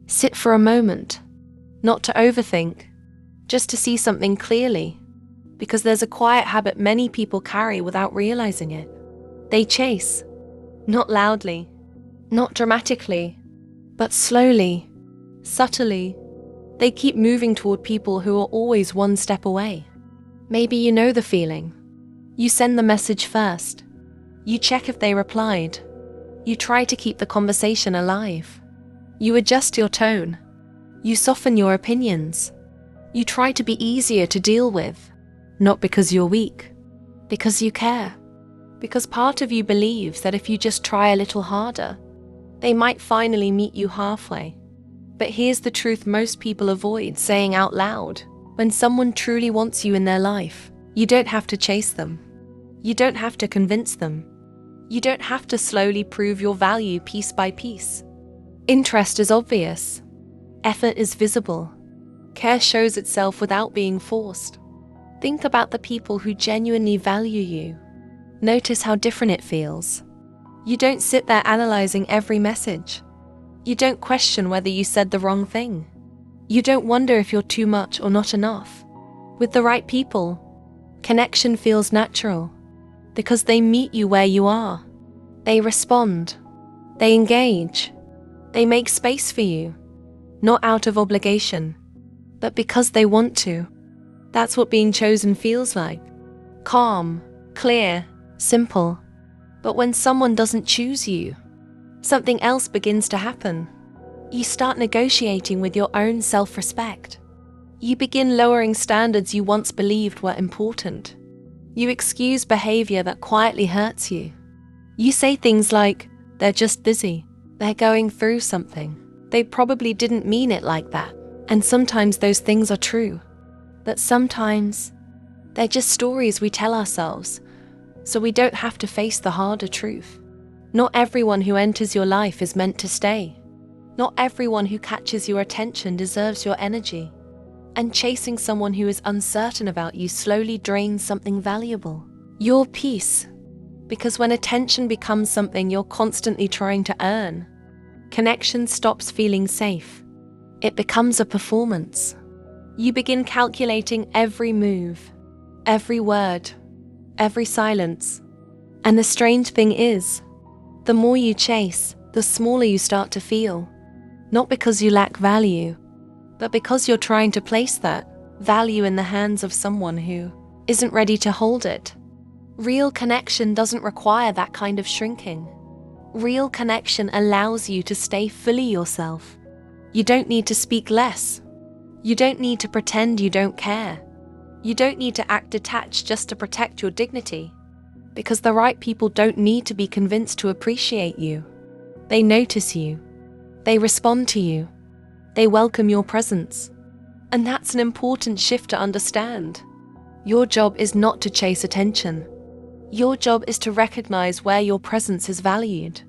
Sit for a moment, not to overthink, just to see something clearly, because there's a quiet habit many people carry without realizing it. They chase, not loudly, not dramatically, but slowly, subtly. They keep moving toward people who are always one step away. Maybe you know the feeling. You send the message first. You check if they replied. You try to keep the conversation alive. You adjust your tone. You soften your opinions. You try to be easier to deal with, not because you're weak, because you care. Because part of you believes that if you just try a little harder, they might finally meet you halfway. But here's the truth most people avoid saying out loud. When someone truly wants you in their life, you don't have to chase them. You don't have to convince them. You don't have to slowly prove your value piece by piece. Interest is obvious. Effort is visible. Care shows itself without being forced. Think about the people who genuinely value you. Notice how different it feels. You don't sit there analyzing every message. You don't question whether you said the wrong thing. You don't wonder if you're too much or not enough. With the right people, connection feels natural because they meet you where you are. They respond. They engage. They make space for you, not out of obligation, but because they want to. That's what being chosen feels like. Calm, clear, simple. But when someone doesn't choose you, something else begins to happen. You start negotiating with your own self-respect. You begin lowering standards you once believed were important. You excuse behavior that quietly hurts you. You say things like, "They're just busy. They're going through something. They probably didn't mean it like that." And sometimes those things are true. But sometimes they're just stories we tell ourselves, so we don't have to face the harder truth. Not everyone who enters your life is meant to stay. Not everyone who catches your attention deserves your energy. And chasing someone who is uncertain about you slowly drains something valuable. Your peace. Because when attention becomes something you're constantly trying to earn, connection stops feeling safe. It becomes a performance. You begin calculating every move, every word, every silence. And the strange thing is, the more you chase, the smaller you start to feel. Not because you lack value, but because you're trying to place that value in the hands of someone who isn't ready to hold it. Real connection doesn't require that kind of shrinking. Real connection allows you to stay fully yourself. You don't need to speak less. You don't need to pretend you don't care. You don't need to act detached just to protect your dignity. Because the right people don't need to be convinced to appreciate you. They notice you. They respond to you. They welcome your presence. And that's an important shift to understand. Your job is not to chase attention. Your job is to recognize where your presence is valued.